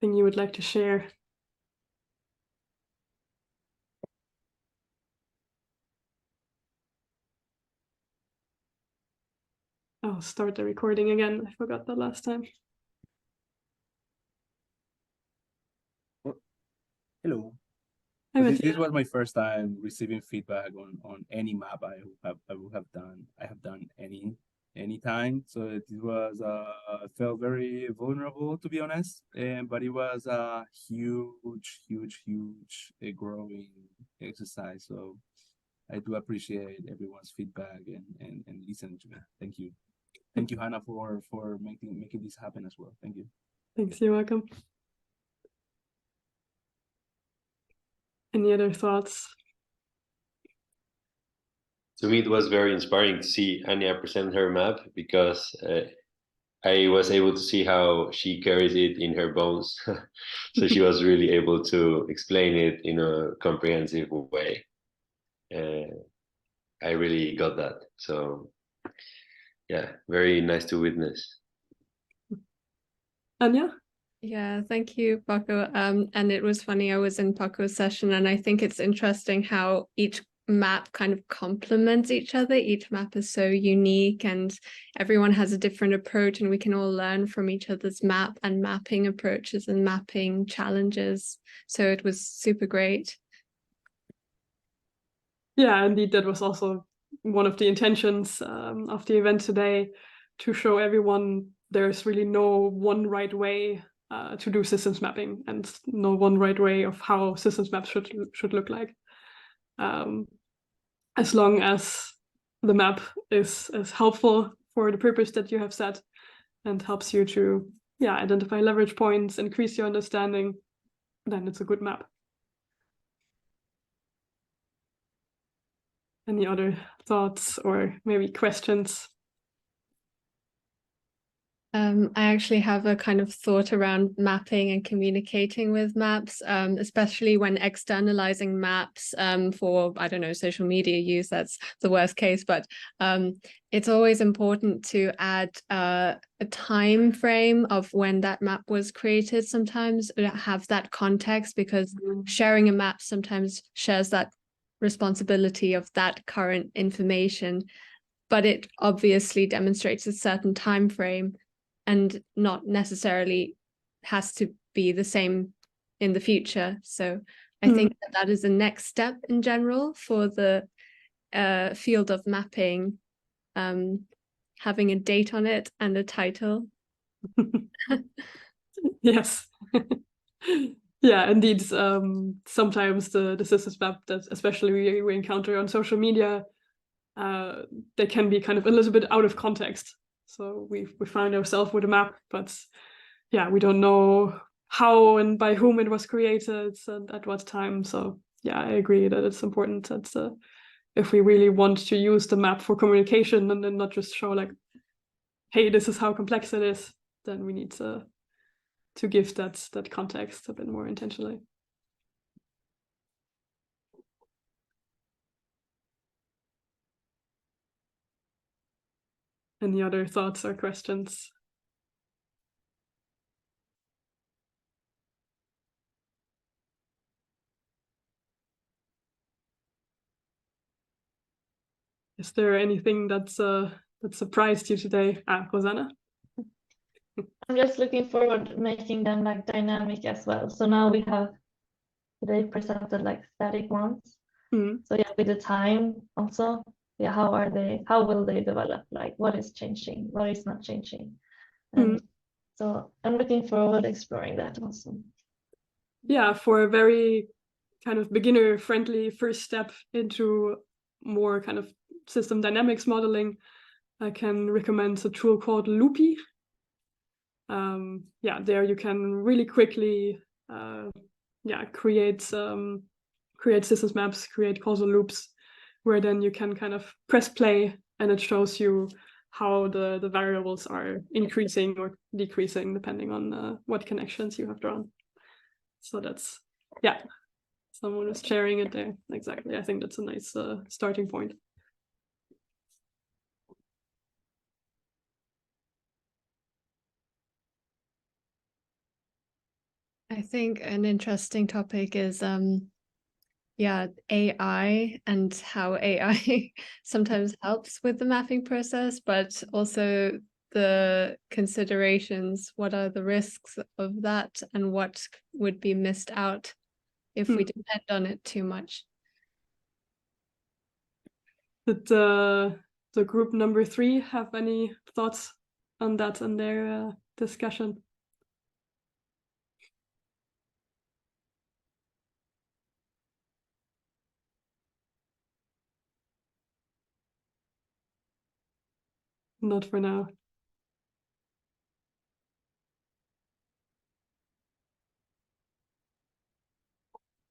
you would like to share? I'll start the recording again. I forgot that last time. Hello. Hi, This was my first time receiving feedback on any map I have done any time. So it was felt very vulnerable, to be honest. But it was a huge growing exercise. So I do appreciate everyone's feedback and listening to me. Thank you. Thank you, Hannah, for making this happen as well. Thank you. Thanks, you're welcome. Any other thoughts? to me, it was very inspiring to see Anya present her map, because I was able to see how she carries it in her bones. So she was really able to explain it in a comprehensive way. I really got that. So yeah, very nice to witness. Anya? Yeah, thank you, Paco. And it was funny, I was in Paco's session, and I think it's interesting how each map kind of complements each other. Each map is so unique and everyone has a different approach, and we can all learn from each other's map and mapping approaches and mapping challenges. So it was super great. Yeah, indeed, that was also one of the intentions of the event today, to show everyone there's really no one right way to do systems mapping, and no one right way of how systems maps should look like. As long as the map is helpful for the purpose that you have set and helps you to identify leverage points, increase your understanding, then it's a good map. Any other thoughts or maybe questions? I actually have a kind of thought around mapping and communicating with maps, especially when externalizing maps for, I don't know, social media use. That's the worst case, but it's always important to add a time frame of when that map was created. Sometimes have that context, because sharing a map sometimes shares that responsibility of that current information, but it obviously demonstrates a certain time frame and not necessarily has to be the same in the future. So I think that is the next step in general for the field of mapping, having a date on it and a title. Yes. Yeah, indeed. Sometimes the systems map that especially we encounter on social media, they can be kind of a little bit out of context. So we find ourselves with a map, but yeah, we don't know how and by whom it was created and at what time. So yeah, I agree that it's important that if we really want to use the map for communication and then not just show like, hey, this is how complex it is, then we need to give that context a bit more intentionally. Any other thoughts or questions? Is there anything that surprised you today, Rosanna? I'm just looking forward to making them like dynamic as well. So now we have today presented like static ones. So yeah, with the time also, yeah, how will they develop? Like what is changing, what is not changing? And so I'm looking forward to exploring that also. Yeah, for a very kind of beginner friendly first step into more kind of system dynamics modeling, I can recommend a tool called Loopy. Yeah, there you can really quickly create systems maps, create causal loops, where then you can kind of press play and it shows you how the variables are increasing or decreasing depending on what connections you have drawn. So that's, yeah, someone was sharing it there. Exactly. I think that's a nice starting point. I think an interesting topic is AI and how AI sometimes helps with the mapping process, but also the considerations, what are the risks of that and what would be missed out if we depend on it too much. Did the group number 3 have any thoughts on that in their discussion? Not for now.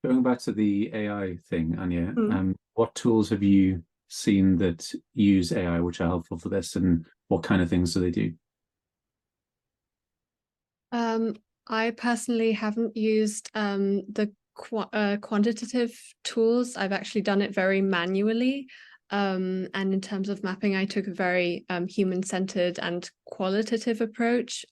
Going back to the AI thing, Anya, what tools have you seen that use AI which are helpful for this, and what kind of things do they do? I personally haven't used the quantitative tools. I've actually done it very manually. And in terms of mapping, I took a very human-centered and qualitative approach,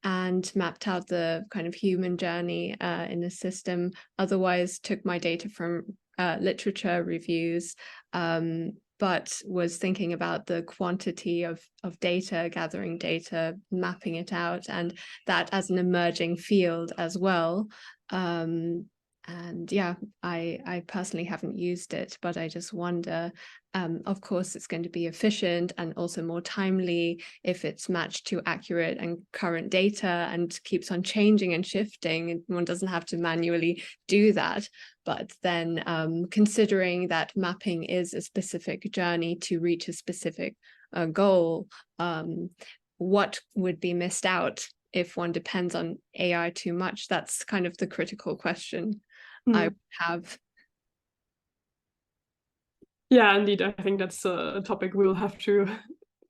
and mapped out the kind of human journey in a system. Otherwise, took my data from literature reviews, but was thinking about the quantity of data, gathering data, mapping it out, and that as an emerging field as well. And yeah, I personally haven't used it, but I just wonder, of course, it's going to be efficient and also more timely if it's matched to accurate and current data and keeps on changing and shifting, and one doesn't have to manually do that. But then considering that mapping is a specific journey to reach a specific goal, what would be missed out if one depends on AI too much? That's kind of the critical question I would have. Yeah, indeed. I think that's a topic we'll have to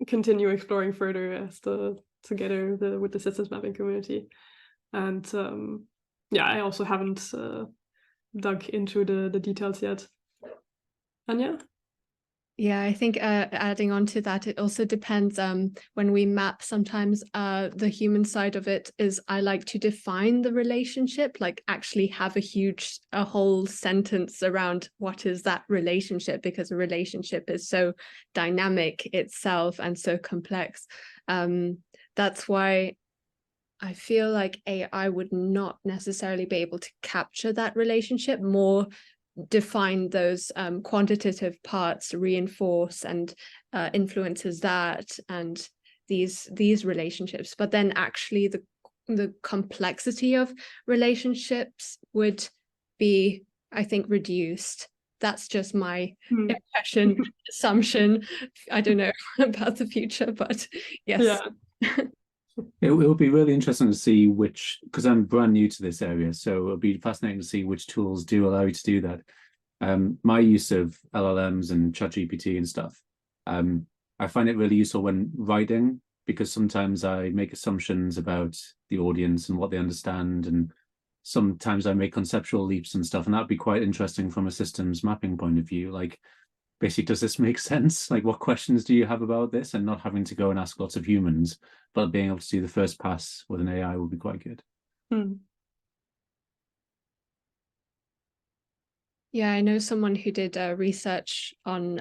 continue exploring further as together with the systems mapping community. And yeah, I also haven't dug into the details yet. Anya? Yeah, I think adding on to that, it also depends when we map, sometimes the human side of it is I like to define the relationship, like actually have a whole sentence around what is that relationship, because a relationship is so dynamic itself and so complex. That's why I feel like AI would not necessarily be able to capture that relationship, more define those quantitative parts, reinforce and influences that and these relationships. But then actually the complexity of relationships would be, I think, reduced. That's just my impression, assumption. I don't know about the future, but yes. Yeah. It will be really interesting to see which, because I'm brand new to this area, so it'll be fascinating to see which tools do allow you to do that. My use of LLMs and ChatGPT and stuff, I find it really useful when writing, because sometimes I make assumptions about the audience and what they understand, and sometimes I make conceptual leaps and stuff, and that'd be quite interesting from a systems mapping point of view. Like, basically, does this make sense? Like, what questions do you have about this? And not having to go and ask lots of humans, but being able to do the first pass with an AI would be quite good. Yeah, I know someone who did research on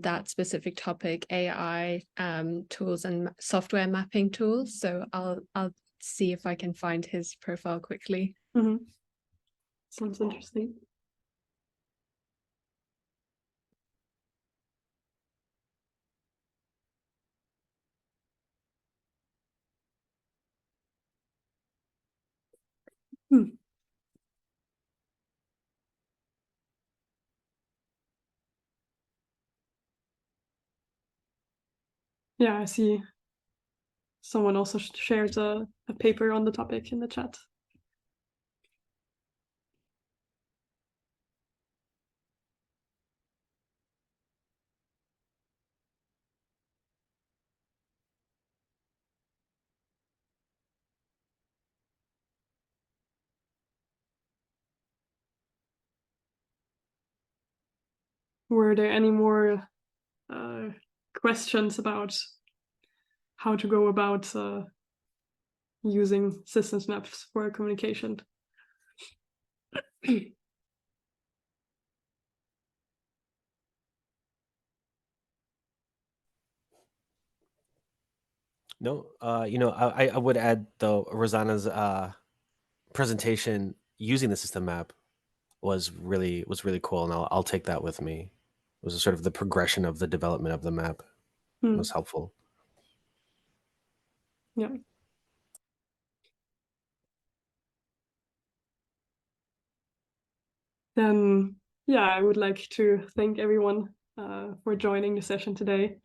that specific topic, AI tools and software mapping tools. So I'll see if I can find his profile quickly. Sounds interesting. Yeah, I see someone also shared a paper on the topic in the chat. Were there any more questions about how to go about using systems maps for communication? No, I would add though, Rosanna's presentation using the system map was really cool, and I'll take that with me. It was sort of the progression of the development of the map. It was helpful. Yeah. Then, yeah, I would like to thank everyone for joining the session today. I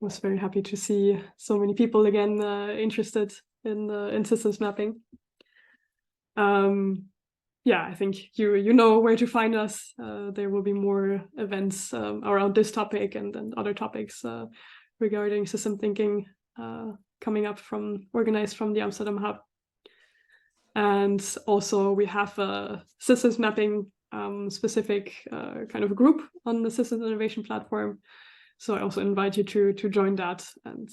was very happy to see so many people again interested in systems mapping. Yeah, I think you know where to find us. There will be more events around this topic and other topics regarding system thinking coming up organized from the Amsterdam Hub. And also we have a systems mapping specific kind of group on the Systems Innovation platform. So I also invite you to join that. And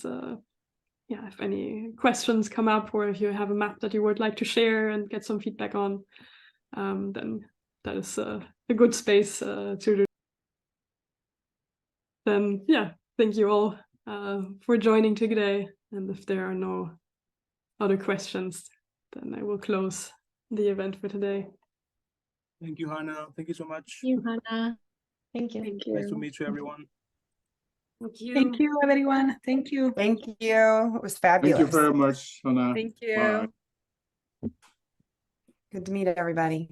yeah, if any questions come up, or if you have a map that you would like to share and get some feedback on, then that is a good space to do. Then, yeah, thank you all for joining today. And if there are no other questions, then I will close the event for today. Thank you, Hannah. Thank you so much. Thank you, Hannah. Thank you. Thank you. Nice to meet you, everyone. Thank you. Thank you, everyone. Thank you. Thank you. It was fabulous. Thank you very much, Hannah. Thank you. Bye. Good to meet everybody.